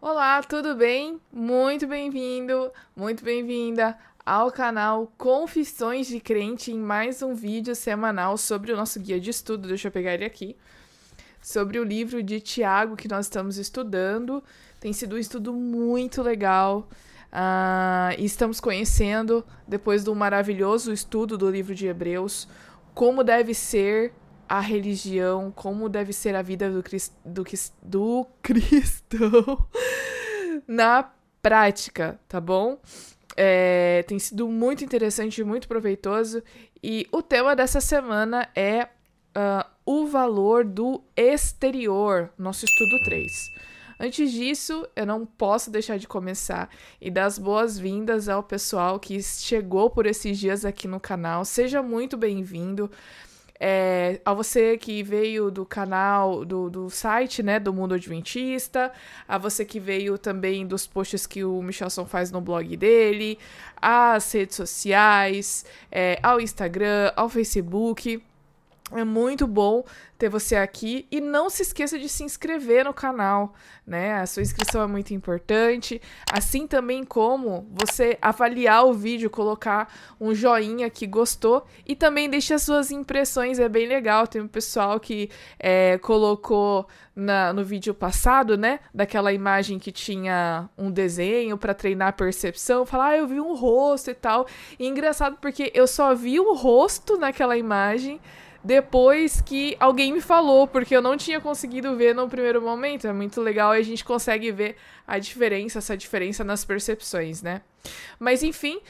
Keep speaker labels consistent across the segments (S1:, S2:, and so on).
S1: Olá, tudo bem? Muito bem-vindo, muito bem-vinda ao canal Confissões de Crente em mais um vídeo semanal sobre o nosso guia de estudo. Deixa eu pegar ele aqui. Sobre o livro de Tiago que nós estamos estudando. Tem sido um estudo muito legal. E estamos conhecendo, depois do maravilhoso estudo do livro de Hebreus, como deve ser a religião, como deve ser a vida do cristão na prática, tá bom? Tem sido muito interessante e muito proveitoso. E o tema dessa semana é o valor do exterior, nosso estudo 3. Antes disso, eu não posso deixar de começar e dar as boas-vindas ao pessoal que chegou por esses dias aqui no canal. Seja muito bem-vindo. A você que veio do canal, do site, né, do Mundo Adventista, a você que veio também dos posts que o Michelson faz no blog dele, às redes sociais, ao Instagram, ao Facebook. É muito bom ter você aqui e não se esqueça de se inscrever no canal, né? A sua inscrição é muito importante, assim também como você avaliar o vídeo, colocar um joinha que gostou e também deixe as suas impressões, é bem legal. Tem um pessoal que colocou no vídeo passado, né? Daquela imagem que tinha um desenho para treinar a percepção, falar, eu vi um rosto e tal. E engraçado porque eu só vi o rosto naquela imagem depois que alguém me falou, porque eu não tinha conseguido ver no primeiro momento. É muito legal e a gente consegue ver essa diferença nas percepções, né? Mas enfim,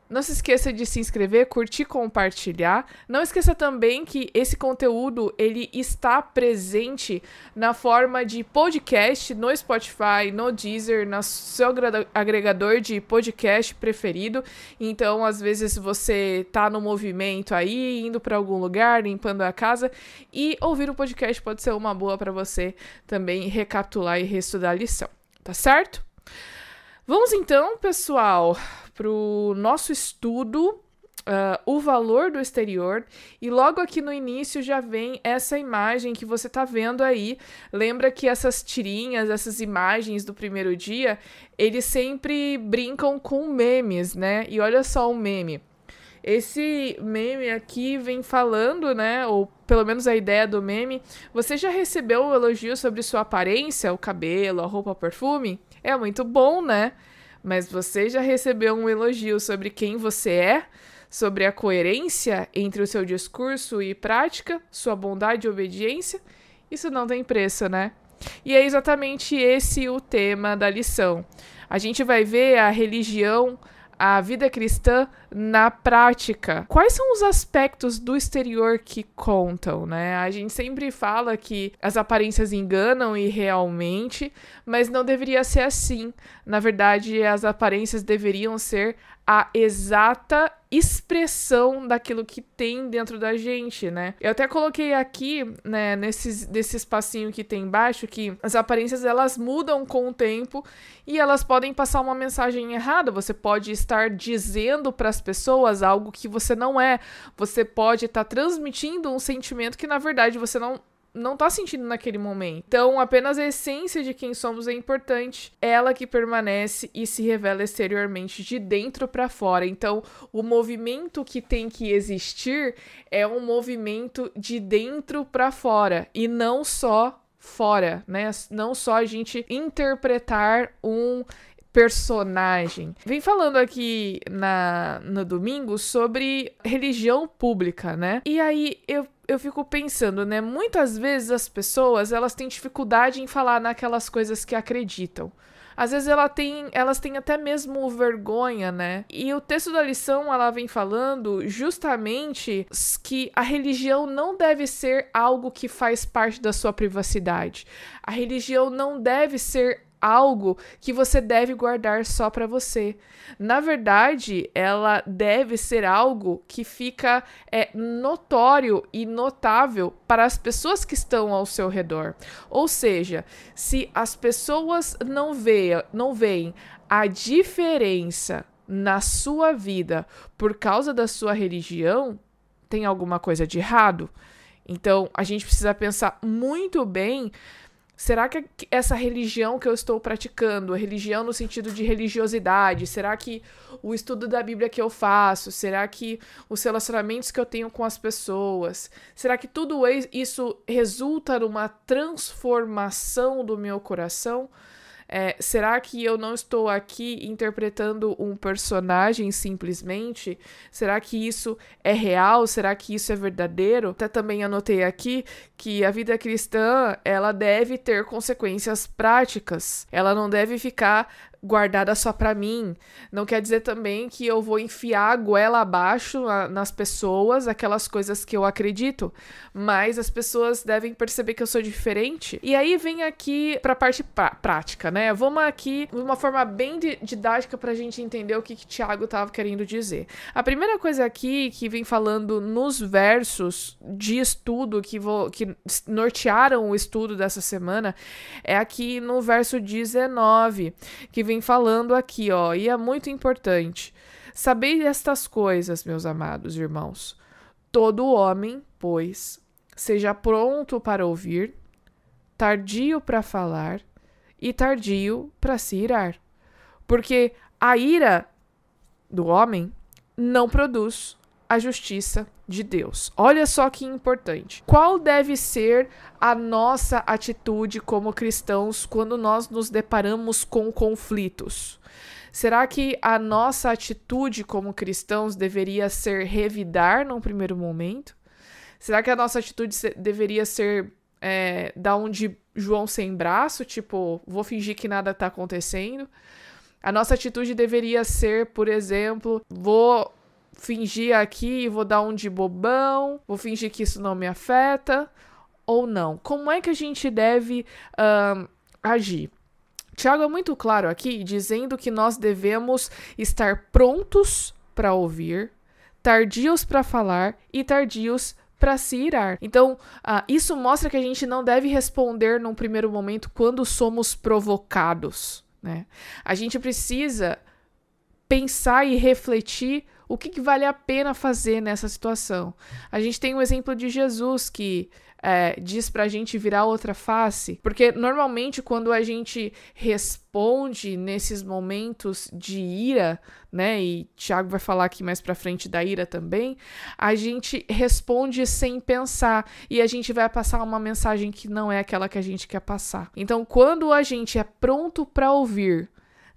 S1: não se esqueça de se inscrever, curtir, compartilhar. Não esqueça também que esse conteúdo ele está presente na forma de podcast no Spotify, no Deezer, no seu agregador de podcast preferido. Então, às vezes você tá no movimento aí, indo para algum lugar, limpando a casa, e ouvir o podcast pode ser uma boa para você também recapitular e reestudar a lição. Tá certo? Vamos então, pessoal, para o nosso estudo, o valor do exterior. E logo aqui no início já vem essa imagem que você está vendo aí. Lembra que essas tirinhas, essas imagens do primeiro dia, eles sempre brincam com memes, né? E olha só o meme. Esse meme aqui vem falando, né, ou pelo menos a ideia do meme, você já recebeu um elogio sobre sua aparência, o cabelo, a roupa, o perfume? É muito bom, né? Mas você já recebeu um elogio sobre quem você é? Sobre a coerência entre o seu discurso e prática? Sua bondade e obediência? Isso não tem preço, né? E é exatamente esse o tema da lição. A gente vai ver a religião, a vida cristã na prática. Quais são os aspectos do exterior que contam, né? A gente sempre fala que as aparências enganam e realmente, mas não deveria ser assim. Na verdade, as aparências deveriam ser a exata expressão daquilo que tem dentro da gente, né? Eu até coloquei aqui, né, nesse espacinho que tem embaixo, que as aparências, elas mudam com o tempo e elas podem passar uma mensagem errada. Você pode estar dizendo para as pessoas algo que você não é. Você pode estar transmitindo um sentimento que, na verdade, você não tá sentindo naquele momento. Então, apenas a essência de quem somos é importante. Ela que permanece e se revela exteriormente, de dentro para fora. Então, o movimento que tem que existir é um movimento de dentro para fora e não só fora, né? Não só a gente interpretar um personagem. Vem falando aqui no domingo sobre religião pública, né? E aí eu fico pensando, né? Muitas vezes as pessoas, elas têm dificuldade em falar naquelas coisas que acreditam. Às vezes elas têm até mesmo vergonha, né? E o texto da lição, ela vem falando justamente que a religião não deve ser algo que faz parte da sua privacidade. A religião não deve ser algo que você deve guardar só para você. Na verdade, ela deve ser algo que fica notório e notável para as pessoas que estão ao seu redor. Ou seja, se as pessoas não veem a diferença na sua vida por causa da sua religião, tem alguma coisa de errado? Então, a gente precisa pensar muito bem Será que essa religião que eu estou praticando, a religião no sentido de religiosidade, será que o estudo da Bíblia que eu faço, será que os relacionamentos que eu tenho com as pessoas, será que tudo isso resulta numa transformação do meu coração? Será que eu não estou aqui interpretando um personagem simplesmente? Será que isso é real? Será que isso é verdadeiro? Até também anotei aqui que a vida cristã, ela deve ter consequências práticas. Ela não deve ficar guardada só pra mim. Não quer dizer também que eu vou enfiar a goela abaixo nas pessoas, aquelas coisas que eu acredito, mas as pessoas devem perceber que eu sou diferente. E aí vem aqui pra parte prática, né? Vamos aqui de uma forma bem didática pra gente entender o que Tiago tava querendo dizer. A primeira coisa aqui que vem falando nos versos de estudo que nortearam o estudo dessa semana é aqui no verso 19, que vem falando aqui, ó, e é muito importante. Sabei estas coisas, meus amados irmãos. Todo homem, pois, seja pronto para ouvir, tardio para falar e tardio para se irar. Porque a ira do homem não produz a justiça de Deus. Olha só que importante. Qual deve ser a nossa atitude como cristãos quando nós nos deparamos com conflitos? Será que a nossa atitude como cristãos deveria ser revidar num primeiro momento? Será que a nossa atitude deveria ser dar um de João sem braço, tipo, vou fingir que nada tá acontecendo? A nossa atitude deveria ser, por exemplo, vou fingir aqui, vou dar um de bobão, vou fingir que isso não me afeta, ou não? Como é que a gente deve agir? Tiago é muito claro aqui, dizendo que nós devemos estar prontos para ouvir, tardios para falar e tardios para se irar. Então, isso mostra que a gente não deve responder num primeiro momento quando somos provocados, né? A gente precisa pensar e refletir o que vale a pena fazer nessa situação. A gente tem um exemplo de Jesus que diz pra gente virar outra face, porque normalmente quando a gente responde nesses momentos de ira, né, e Tiago vai falar aqui mais pra frente da ira também, a gente responde sem pensar e a gente vai passar uma mensagem que não é aquela que a gente quer passar. Então, quando a gente é pronto pra ouvir,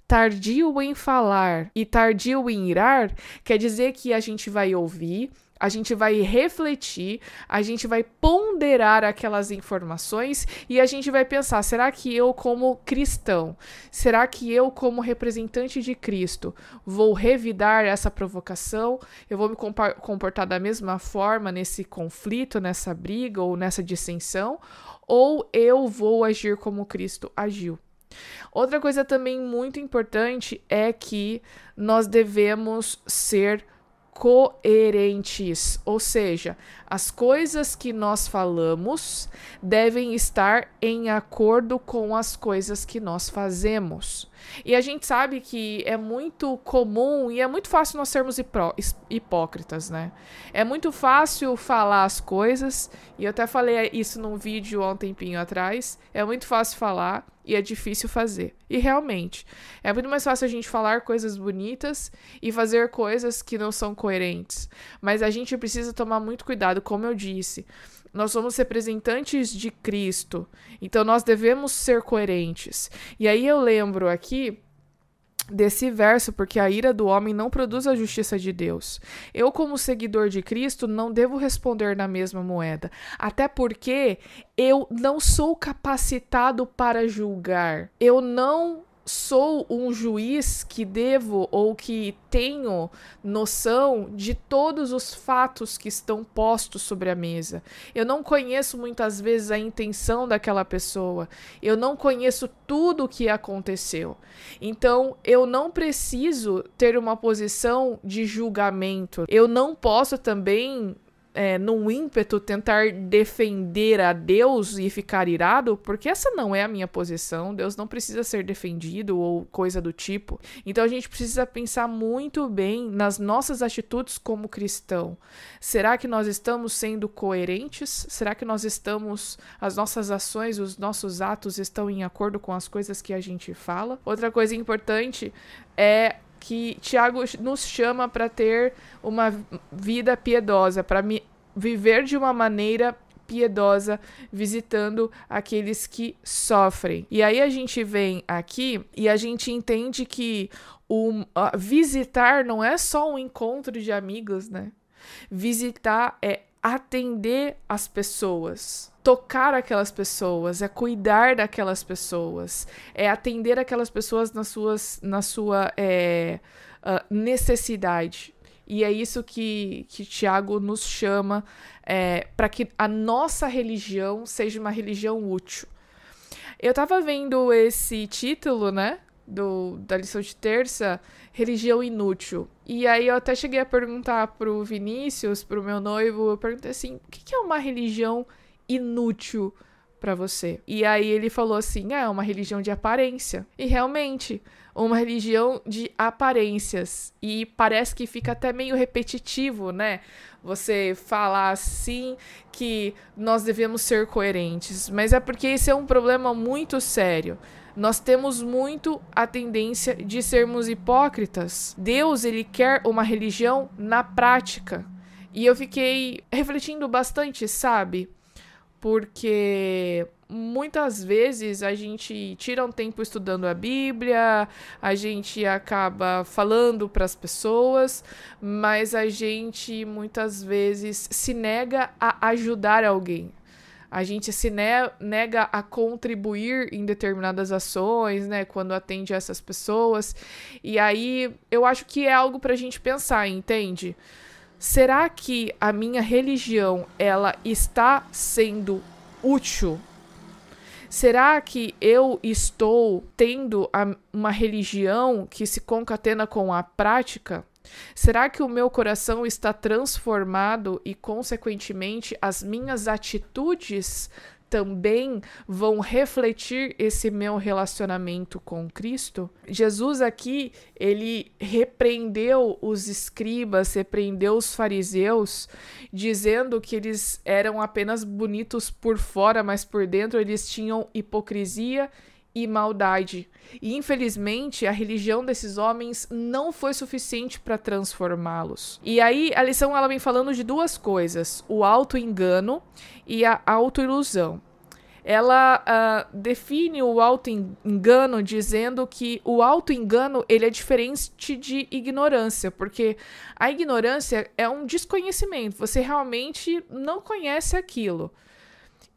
S1: tardio em falar e tardio em irar, quer dizer que a gente vai ouvir, a gente vai refletir, a gente vai ponderar aquelas informações e a gente vai pensar, será que eu como cristão, será que eu como representante de Cristo vou revidar essa provocação? Eu vou me comportar da mesma forma nesse conflito, nessa briga ou nessa dissensão? Ou eu vou agir como Cristo agiu? Outra coisa também muito importante é que nós devemos ser coerentes, ou seja, as coisas que nós falamos devem estar em acordo com as coisas que nós fazemos. E a gente sabe que é muito comum e é muito fácil nós sermos hipócritas, né? É muito fácil falar as coisas, e eu até falei isso num vídeo há um tempinho atrás, é muito fácil falar e é difícil fazer. E realmente, é muito mais fácil a gente falar coisas bonitas e fazer coisas que não são coerentes. Mas a gente precisa tomar muito cuidado, como eu disse. Nós somos representantes de Cristo, então nós devemos ser coerentes. E aí eu lembro aqui desse verso, porque a ira do homem não produz a justiça de Deus. Eu, como seguidor de Cristo, não devo responder na mesma moeda, até porque eu não sou capacitado para julgar. Eu não sou um juiz que devo ou que tenho noção de todos os fatos que estão postos sobre a mesa. Eu não conheço muitas vezes a intenção daquela pessoa. Eu não conheço tudo o que aconteceu. Então, eu não preciso ter uma posição de julgamento. Eu não posso também num ímpeto, tentar defender a Deus e ficar irado, porque essa não é a minha posição. Deus não precisa ser defendido ou coisa do tipo. Então a gente precisa pensar muito bem nas nossas atitudes como cristão. Será que nós estamos sendo coerentes? Será que as nossas ações, os nossos atos estão em acordo com as coisas que a gente fala? Outra coisa importante é que Tiago nos chama para ter uma vida piedosa, para viver de uma maneira piedosa, visitando aqueles que sofrem. E aí a gente vem aqui e a gente entende que visitar não é só um encontro de amigos, né? Visitar é atender as pessoas, tocar aquelas pessoas, é cuidar daquelas pessoas, é atender aquelas pessoas na sua necessidade. E é isso que Tiago nos chama para que a nossa religião seja uma religião útil. Eu estava vendo esse título, né, da lição de terça, religião inútil. E aí eu até cheguei a perguntar pro Vinícius, pro meu noivo, eu perguntei assim, o que é uma religião inútil para você? E aí ele falou assim, é uma religião de aparência. E realmente, uma religião de aparências. E parece que fica até meio repetitivo, né? Você falar assim que nós devemos ser coerentes. Mas é porque esse é um problema muito sério. Nós temos muito a tendência de sermos hipócritas. Deus, ele quer uma religião na prática. E eu fiquei refletindo bastante, sabe? Porque muitas vezes a gente tira um tempo estudando a Bíblia, a gente acaba falando para as pessoas, mas a gente muitas vezes se nega a ajudar alguém. A gente se nega a contribuir em determinadas ações, né, quando atende essas pessoas. E aí eu acho que é algo para a gente pensar, entende? Será que a minha religião, ela está sendo útil? Será que eu estou tendo uma religião que se concatena com a prática? Será que o meu coração está transformado e, consequentemente, as minhas atitudes também vão refletir esse meu relacionamento com Cristo? Jesus aqui, ele repreendeu os escribas, repreendeu os fariseus, dizendo que eles eram apenas bonitos por fora, mas por dentro eles tinham hipocrisia e maldade. E, infelizmente, a religião desses homens não foi suficiente para transformá-los. E aí, a lição ela vem falando de duas coisas: o auto-engano e a autoilusão. Ela define o auto-engano dizendo que o auto-engano ele é diferente de ignorância, porque a ignorância é um desconhecimento, você realmente não conhece aquilo.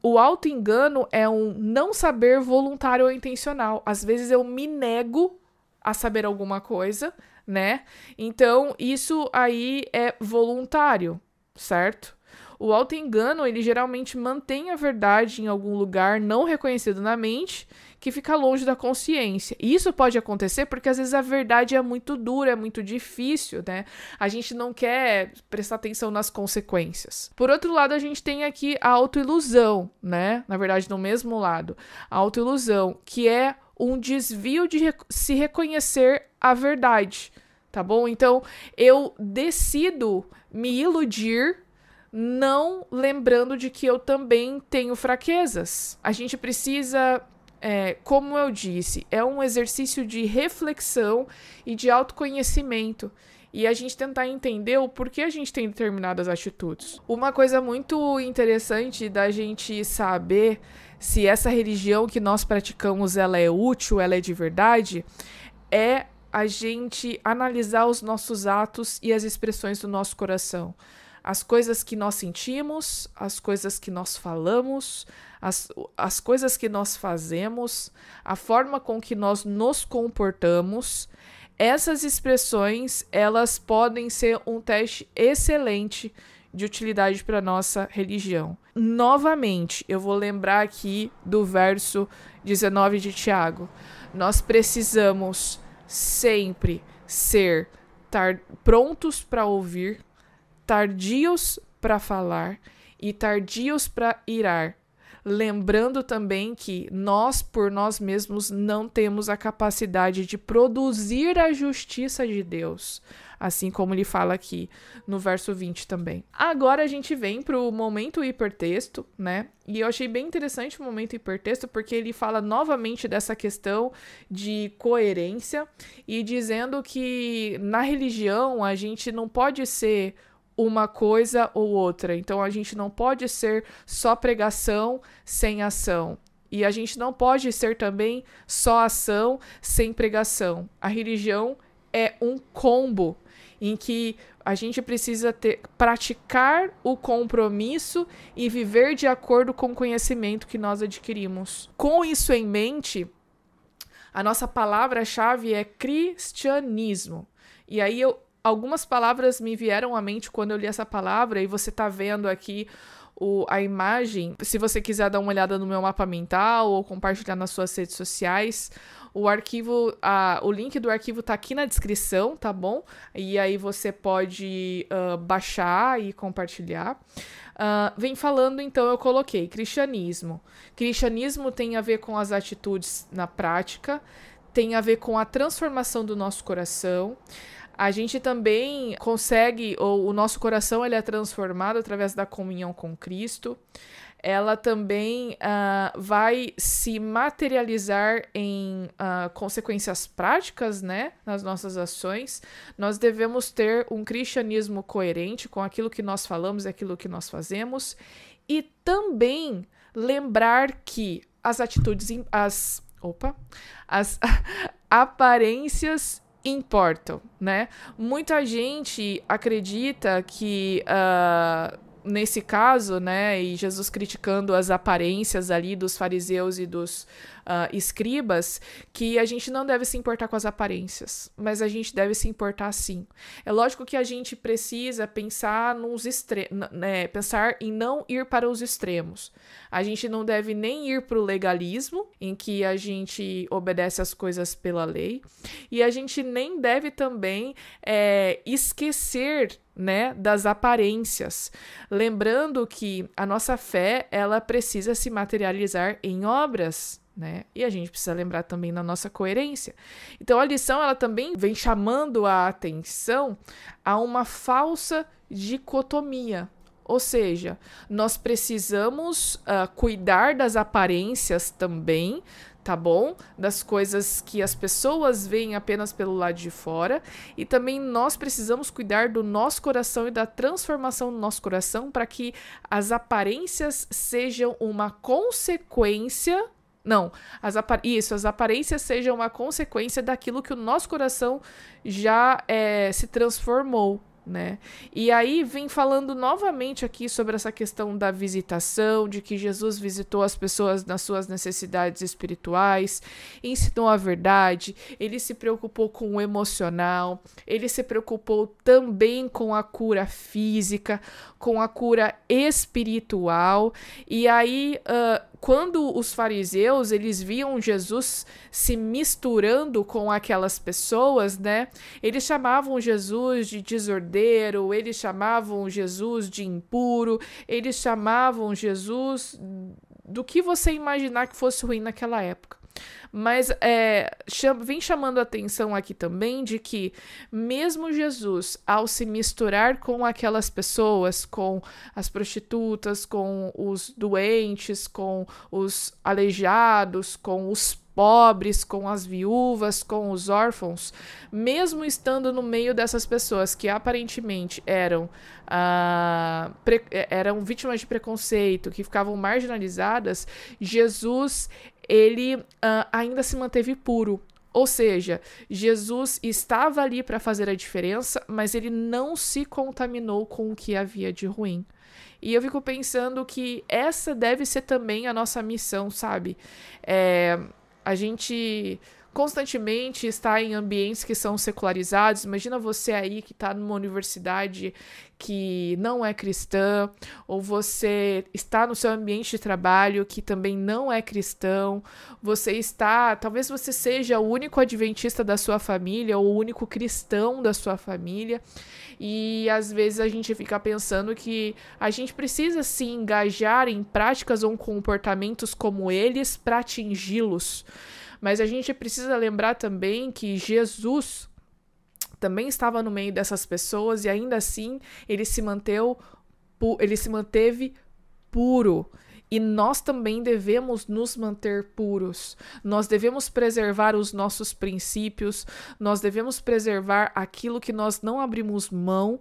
S1: O auto-engano é um não saber voluntário ou intencional. Às vezes eu me nego a saber alguma coisa, né? Então, isso aí é voluntário, certo? O auto-engano, ele geralmente mantém a verdade em algum lugar não reconhecido na mente, que fica longe da consciência. E isso pode acontecer porque às vezes a verdade é muito dura, é muito difícil, né? A gente não quer prestar atenção nas consequências. Por outro lado, a gente tem aqui a autoilusão, né? Na verdade, no mesmo lado. A autoilusão, que é um desvio de se reconhecer a verdade, tá bom? Então, eu decido me iludir não lembrando de que eu também tenho fraquezas. A gente precisa, como eu disse, é um exercício de reflexão e de autoconhecimento. E a gente tentar entender o porquê a gente tem determinadas atitudes. Uma coisa muito interessante da gente saber se essa religião que nós praticamos ela é útil, ela é de verdade, é a gente analisar os nossos atos e as expressões do nosso coração. As coisas que nós sentimos, as coisas que nós falamos, as coisas que nós fazemos, a forma com que nós nos comportamos, essas expressões, elas podem ser um teste excelente de utilidade para a nossa religião. Novamente, eu vou lembrar aqui do verso 19 de Tiago. Nós precisamos sempre estar prontos para ouvir, tardios para falar e tardios para irar, lembrando também que nós, por nós mesmos, não temos a capacidade de produzir a justiça de Deus, assim como ele fala aqui no verso 20 também. Agora a gente vem para o momento hipertexto, né? E eu achei bem interessante o momento hipertexto, porque ele fala novamente dessa questão de coerência e dizendo que na religião a gente não pode ser uma coisa ou outra. Então, a gente não pode ser só pregação sem ação. E a gente não pode ser também só ação sem pregação. A religião é um combo em que a gente precisa praticar o compromisso e viver de acordo com o conhecimento que nós adquirimos. Com isso em mente, a nossa palavra-chave é cristianismo. E aí algumas palavras me vieram à mente quando eu li essa palavra, e você tá vendo aqui a imagem. Se você quiser dar uma olhada no meu mapa mental ou compartilhar nas suas redes sociais, o link do arquivo tá aqui na descrição, tá bom? E aí você pode baixar e compartilhar. Vem falando, então, eu coloquei cristianismo. Cristianismo tem a ver com as atitudes na prática, tem a ver com a transformação do nosso coração. A gente também consegue, ou o nosso coração ele é transformado através da comunhão com Cristo. Ela também vai se materializar em consequências práticas, né, nas nossas ações. Nós devemos ter um cristianismo coerente com aquilo que nós falamos e aquilo que nós fazemos. E também lembrar que as aparências importam, né? Muita gente acredita que nesse caso, né, e Jesus criticando as aparências ali dos fariseus e dos escribas, que a gente não deve se importar com as aparências, mas a gente deve se importar sim. É lógico que a gente precisa pensar pensar em não ir para os extremos. A gente não deve nem ir para o legalismo, em que a gente obedece as coisas pela lei, e a gente nem deve também esquecer, né, das aparências, lembrando que a nossa fé ela precisa se materializar em obras, né? E a gente precisa lembrar também da nossa coerência. Então a lição ela também vem chamando a atenção a uma falsa dicotomia. Ou seja, nós precisamos cuidar das aparências também, tá bom? Das coisas que as pessoas veem apenas pelo lado de fora. E também nós precisamos cuidar do nosso coração e da transformação do nosso coração para que as aparências sejam uma consequência. Não, as aparências sejam uma consequência daquilo que o nosso coração já se transformou, né? E aí vem falando novamente aqui sobre essa questão da visitação, de que Jesus visitou as pessoas nas suas necessidades espirituais, ensinou a verdade, ele se preocupou com o emocional, ele se preocupou também com a cura física, com a cura espiritual. E aí quando os fariseus eles viam Jesus se misturando com aquelas pessoas, né? Eles chamavam Jesus de desordeiro, eles chamavam Jesus de impuro, eles chamavam Jesus do que você imaginar que fosse ruim naquela época. Mas vem chamando a atenção aqui também de que mesmo Jesus, ao se misturar com aquelas pessoas, com as prostitutas, com os doentes, com os aleijados, com os pobres, com as viúvas, com os órfãos, mesmo estando no meio dessas pessoas que aparentemente eram vítimas de preconceito, que ficavam marginalizadas, Jesus ele ainda se manteve puro. Ou seja, Jesus estava ali para fazer a diferença, mas ele não se contaminou com o que havia de ruim. E eu fico pensando que essa deve ser também a nossa missão, sabe? A gente constantemente está em ambientes que são secularizados. Imagina você aí que está numa universidade que não é cristã, ou você está no seu ambiente de trabalho que também não é cristão, talvez você seja o único adventista da sua família, ou o único cristão da sua família, e às vezes a gente fica pensando que a gente precisa se engajar em práticas ou comportamentos como eles para atingi-los. Mas a gente precisa lembrar também que Jesus também estava no meio dessas pessoas e ainda assim ele se manteve puro. E nós também devemos nos manter puros. Nós devemos preservar os nossos princípios, nós devemos preservar aquilo que nós não abrimos mão,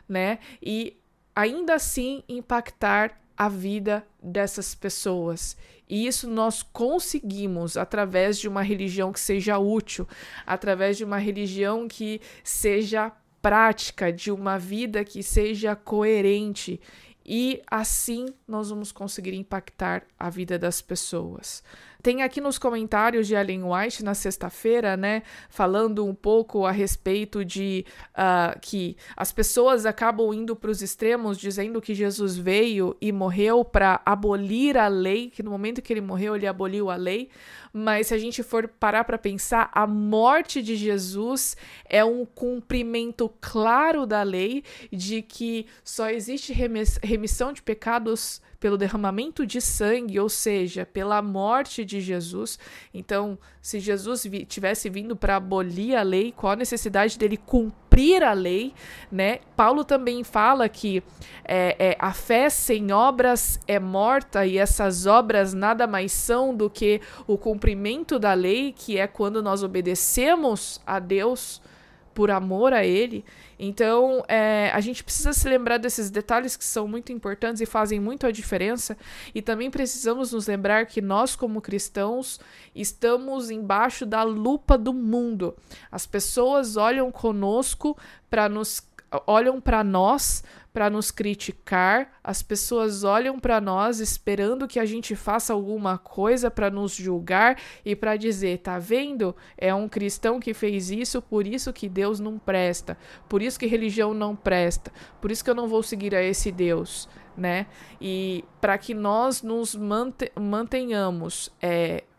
S1: né? E ainda assim impactar a vida dessas pessoas. E isso nós conseguimos através de uma religião que seja útil, através de uma religião que seja prática, de uma vida que seja coerente. E assim nós vamos conseguir impactar a vida das pessoas. Tem aqui nos comentários de Ellen White na sexta-feira, né, falando um pouco a respeito de que as pessoas acabam indo para os extremos, dizendo que Jesus veio e morreu para abolir a lei, que no momento que ele morreu, ele aboliu a lei. Mas se a gente for parar para pensar, a morte de Jesus é um cumprimento claro da lei, de que só existe remissão de pecados pelo derramamento de sangue, ou seja, pela morte de Jesus. Então, se Jesus tivesse vindo para abolir a lei, qual a necessidade dele cumprir a lei, né? Paulo também fala que a fé sem obras é morta, e essas obras nada mais são do que o cumprimento da lei, que é quando nós obedecemos a Deus por amor a ele. Então, a gente precisa se lembrar desses detalhes que são muito importantes e fazem muito a diferença, e também precisamos nos lembrar que nós, como cristãos, estamos embaixo da lupa do mundo. As pessoas olham para nós para nos criticar, as pessoas olham para nós esperando que a gente faça alguma coisa para nos julgar e para dizer, tá vendo? É um cristão que fez isso, por isso que Deus não presta, por isso que religião não presta, por isso que eu não vou seguir a esse Deus, né? E para que nós nos mantenhamos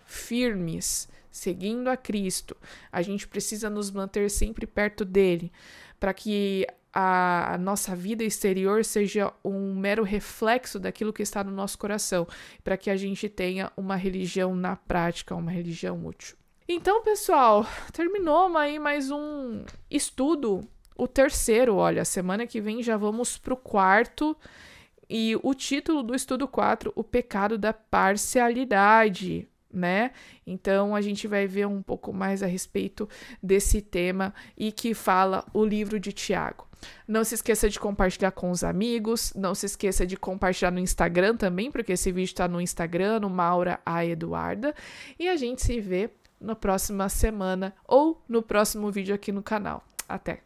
S1: firmes, seguindo a Cristo, a gente precisa nos manter sempre perto dele, para que a nossa vida exterior seja um mero reflexo daquilo que está no nosso coração, para que a gente tenha uma religião na prática, uma religião útil. Então, pessoal, terminou aí mais um estudo, o terceiro. Olha, semana que vem já vamos para o quarto, e o título do estudo 4, o pecado da parcialidade, né? Então a gente vai ver um pouco mais a respeito desse tema, e que fala o livro de Tiago. Não se esqueça de compartilhar com os amigos, não se esqueça de compartilhar no Instagram também, porque esse vídeo está no Instagram, no Maura a Eduarda, e a gente se vê na próxima semana ou no próximo vídeo aqui no canal. Até!